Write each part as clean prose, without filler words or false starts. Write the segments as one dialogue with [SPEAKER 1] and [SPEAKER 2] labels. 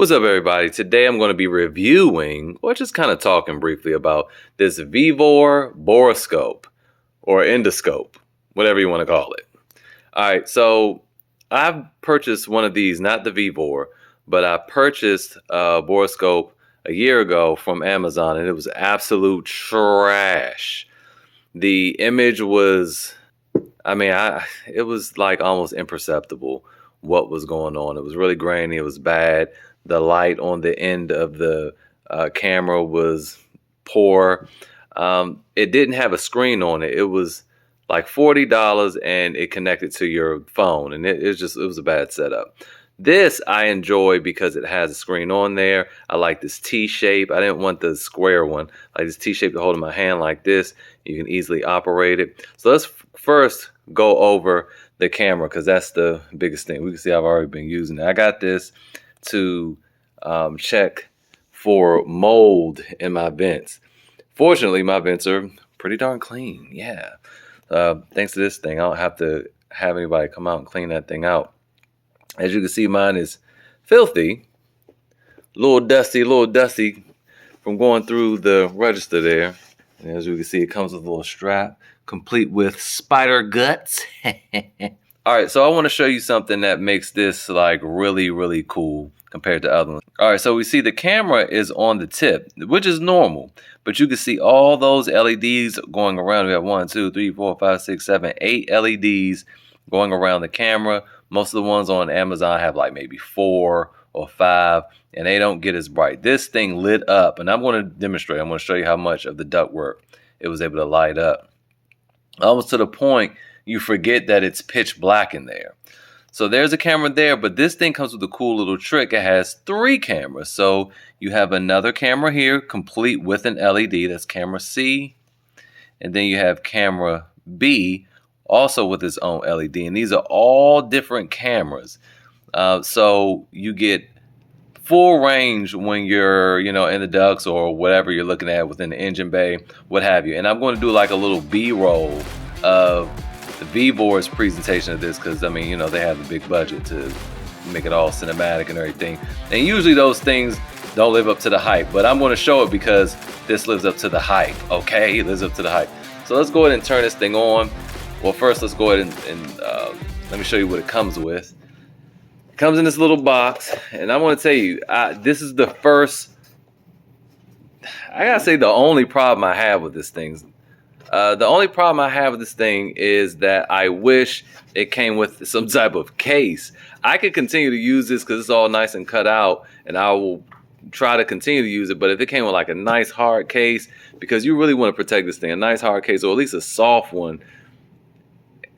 [SPEAKER 1] What's up, everybody? Today I'm going to be reviewing, or just kind of talking briefly about this Vevor Borescope, or Endoscope, whatever you want to call it. All right, so I've purchased one of these, not the Vevor, but I purchased a Borescope a year ago from Amazon, and it was absolute trash. The image was, it was like almost imperceptible what was going on. It was really grainy. It was bad. The light on the end of the camera was poor. It didn't have a screen on it. It was like $40 and it connected to your phone, and it was a bad setup. This I enjoy because it has a screen on there. I like this T shape. I didn't want the square one. I like this T shape to hold in my hand like this. You can easily operate it. So let's first go over the camera, because that's the biggest thing. We can see I've already been using it. I got this to check for mold in my vents. Fortunately, my vents are pretty darn clean. Yeah. Thanks to this thing, I don't have to have anybody come out and clean that thing out. As you can see, mine is filthy, a little dusty from going through the register there. And as you can see, it comes with a little strap, complete with spider guts. All right, so I want to show you something that makes this like really cool compared to other ones. All right, so we see the camera is on the tip, which is normal, but you can see all those LEDs going around. We have 1, 2, 3, 4, 5, 6, 7, 8 LEDs going around the camera. Most of the ones on Amazon have like maybe 4 or 5, and they don't get as bright. This thing lit up, and I'm going to demonstrate. I'm going to show you how much of the ductwork it was able to light up. Almost to the point you forget that it's pitch black in there. So there's a camera there, but this thing comes with a cool little trick. It has 3 cameras. So you have another camera here, complete with an LED. That's camera C. And then you have camera B, also with its own LED. And these are all different cameras. So you get full range when you're, in the ducts or whatever you're looking at within the engine bay, what have you. And I'm going to do like a little B-roll of the Vevor's presentation of this, because they have a big budget to make it all cinematic and everything. And usually those things don't live up to the hype, but I'm going to show it because this lives up to the hype. Okay, it lives up to the hype. So let's go ahead and turn this thing on. Well, first let's go ahead and let me show you what it comes with. It comes in this little box, and I want to tell you, this is the first, I gotta say, the only problem I have with this thing. The only problem I have with this thing is that I wish it came with some type of case. I could continue to use this because it's all nice and cut out, and I will try to continue to use it. But if it came with like a nice hard case, because you really want to protect this thing, a nice hard case, or at least a soft one,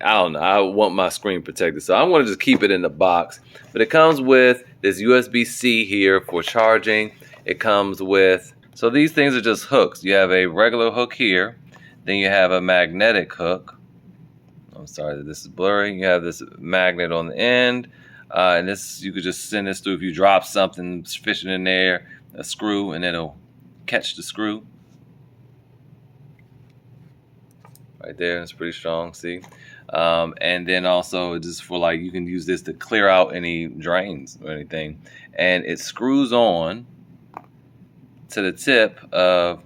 [SPEAKER 1] I don't know, I want my screen protected. So I want to just keep it in the box. But it comes with this USB-C here for charging. It comes with, so these things are just hooks. You have a regular hook here. Then you have a magnetic hook. I'm sorry that this is blurry. You have this magnet on the end. And this, you could just send this through if you drop something fishing in there, a screw, and it'll catch the screw. Right there, it's pretty strong, see? And then also just for like, you can use this to clear out any drains or anything. And it screws on to the tip of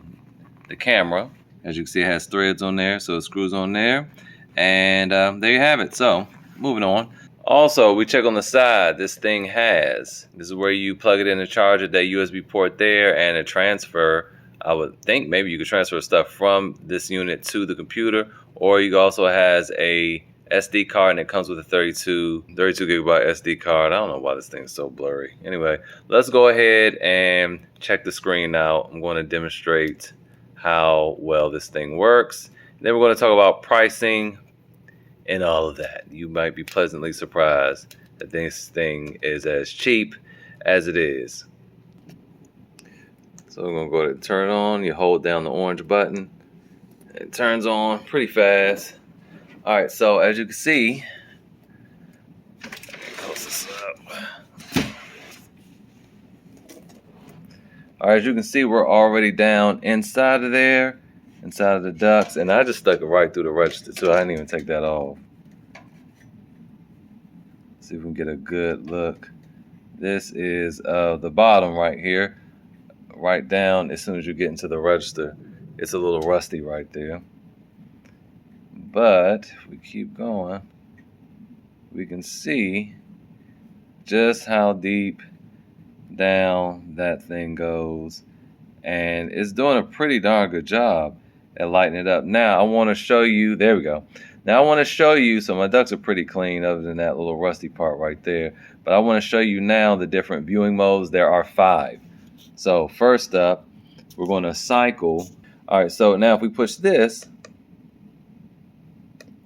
[SPEAKER 1] the camera. As you can see, it has threads on there, so it screws on there. And there you have it. So, moving on. Also, we check on the side. This is where you plug it in and charge it, that USB port there, and a transfer. I would think maybe you could transfer stuff from this unit to the computer, or you also has a SD card, and it comes with a 32 gigabyte SD card. I don't know why this thing is so blurry. Anyway, let's go ahead and check the screen out. I'm going to demonstrate how well this thing works. Then we're going to talk about pricing and all of that. You might be pleasantly surprised that this thing is as cheap as it is. So we're going to go ahead and turn it on. You hold down the orange button. It turns on pretty fast. All right, so as you can see, close this up. All right, as you can see, we're already down inside of there, inside of the ducts, and I just stuck it right through the register too. I didn't even take that off. See if we can get a good look. This is the bottom right here, right down as soon as you get into the register. It's a little rusty right there. But if we keep going, we can see just how deep down that thing goes. And it's doing a pretty darn good job at lightening it up. Now I want to show you, there we go. Now I want to show you, so my ducts are pretty clean other than that little rusty part right there. But I want to show you now the different viewing modes. There are 5. So first up, we're going to cycle. All right, so now if we push this,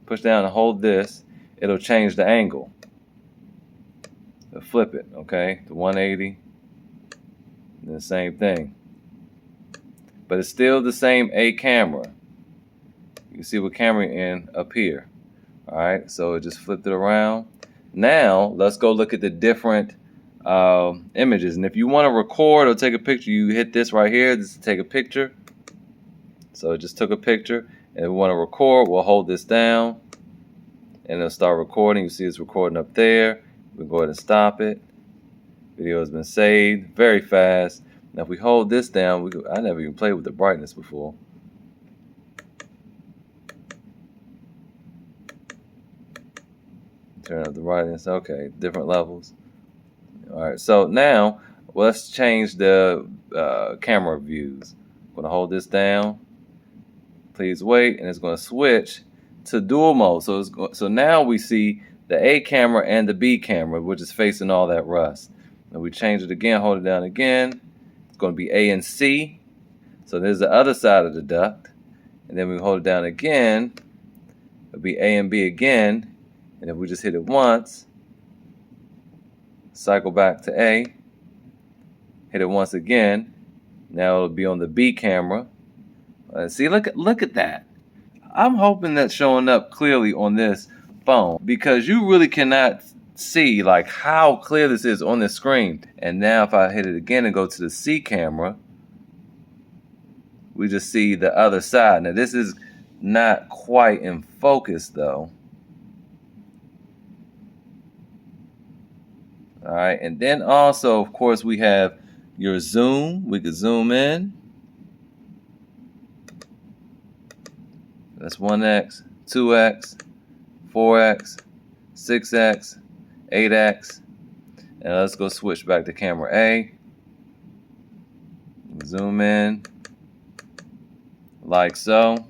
[SPEAKER 1] push down and hold this, it'll change the angle. It'll flip it, okay, to 180. And the same thing. But it's still the same A camera. You can see what camera you're in up here. All right, so it just flipped it around. Now, let's go look at the different images. And if you want to record or take a picture, you hit this right here. This is to take a picture. So it just took a picture. And if we want to record, we'll hold this down. And it'll start recording. You see it's recording up there. We can go ahead and stop it. Video has been saved very fast. Now if we hold this down, I never even played with the brightness before. Turn up the brightness. Okay, different levels. All right, so now let's change the camera views. I'm going to hold this down. Please wait, and it's going to switch to dual mode. So now we see the A camera and the B camera, which is facing all that rust. And we change it again, hold it down again. It's going to be A and C. So there's the other side of the duct. And then we hold it down again. It'll be A and B again. And if we just hit it once, cycle back to A, hit it once again. Now it'll be on the B camera. See, look at that. I'm hoping that's showing up clearly on this phone because you really cannot see like how clear this is on this screen. And now if I hit it again and go to the C camera, we just see the other side. Now this is not quite in focus though. All right, and then also of course we have your zoom. We could zoom in. That's 1x, 2x, 4x, 6x, 8x. And let's go switch back to camera A. Zoom in like so.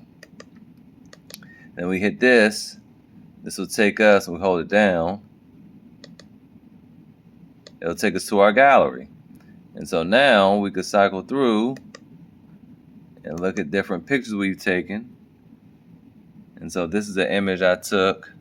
[SPEAKER 1] Then we hit this. This will take us, and we hold it down. It'll take us to our gallery. And so now we could cycle through and look at different pictures we've taken. And so this is an image I took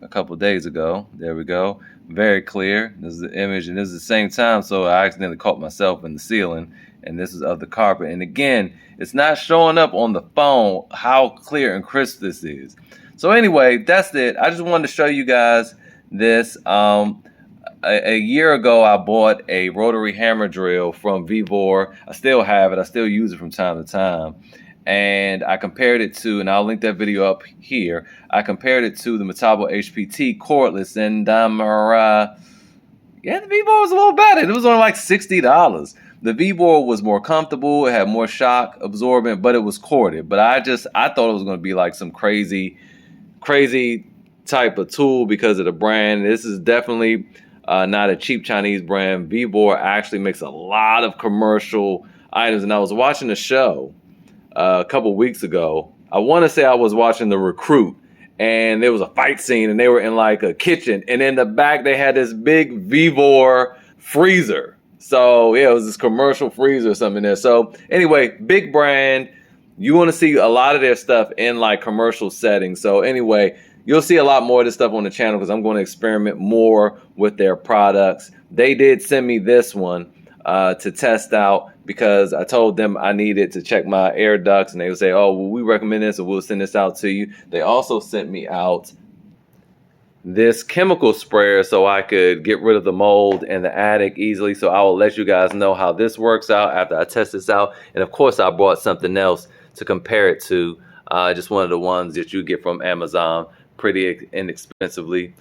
[SPEAKER 1] a couple days ago. There we go. Very clear. This is the image, and this is the same time, so I accidentally caught myself in the ceiling. And this is of the carpet. And again, it's not showing up on the phone how clear and crisp this is. So anyway, that's it. I just wanted to show you guys this. A year ago, I bought a rotary hammer drill from Vevor. I still have it. I still use it from time to time. And I compared it to, and I'll link that video up here. I compared it to the Metabo HPT cordless, and yeah, the Vevor was a little better. It was only like $60. The Vevor was more comfortable. It had more shock absorbent, but it was corded. But I thought it was going to be like some crazy type of tool because of the brand. This is definitely not a cheap Chinese brand. Vevor actually makes a lot of commercial items, and I was watching a show a couple weeks ago. I want to say I was watching The Recruit, and there was a fight scene, and they were in like a kitchen, and in the back they had this big Vevor freezer. So yeah, it was this commercial freezer or something there. So anyway, big brand. You want to see a lot of their stuff in like commercial settings. So anyway, you'll see a lot more of this stuff on the channel because I'm going to experiment more with their products. They did send me this one to test out because I told them I needed to check my air ducts, and they would say, oh, well, we recommend this, and we'll send this out to you. They also sent me out this chemical sprayer so I could get rid of the mold in the attic easily. So I will let you guys know how this works out after I test this out. And of course, I brought something else to compare it to, just one of the ones that you get from Amazon pretty inexpensively.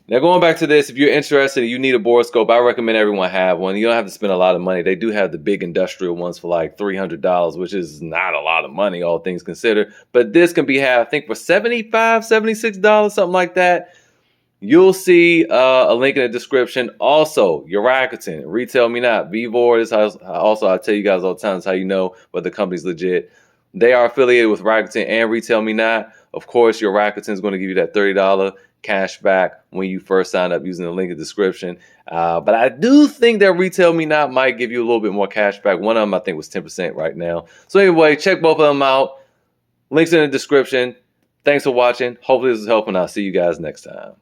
[SPEAKER 1] Now, going back to this, if you're interested and you need a borescope, I recommend everyone have one. You don't have to spend a lot of money. They do have the big industrial ones for like $300, which is not a lot of money, all things considered. But this can be had, I think, for $75, $76, something like that. You'll see a link in the description. Also, your Rakuten, Retail Me Not, Vevor. This is also, I tell you guys all the time, it's how you know whether the company's legit. They are affiliated with Rakuten and Retail Me Not. Of course, your Rakuten is going to give you that $30 cash back when you first sign up using the link in the description. But I do think that Retail Me Not might give you a little bit more cash back. One of them, I think, was 10% right now. So anyway, check both of them out. Links in the description. Thanks for watching. Hopefully this is helping. I'll see you guys next time.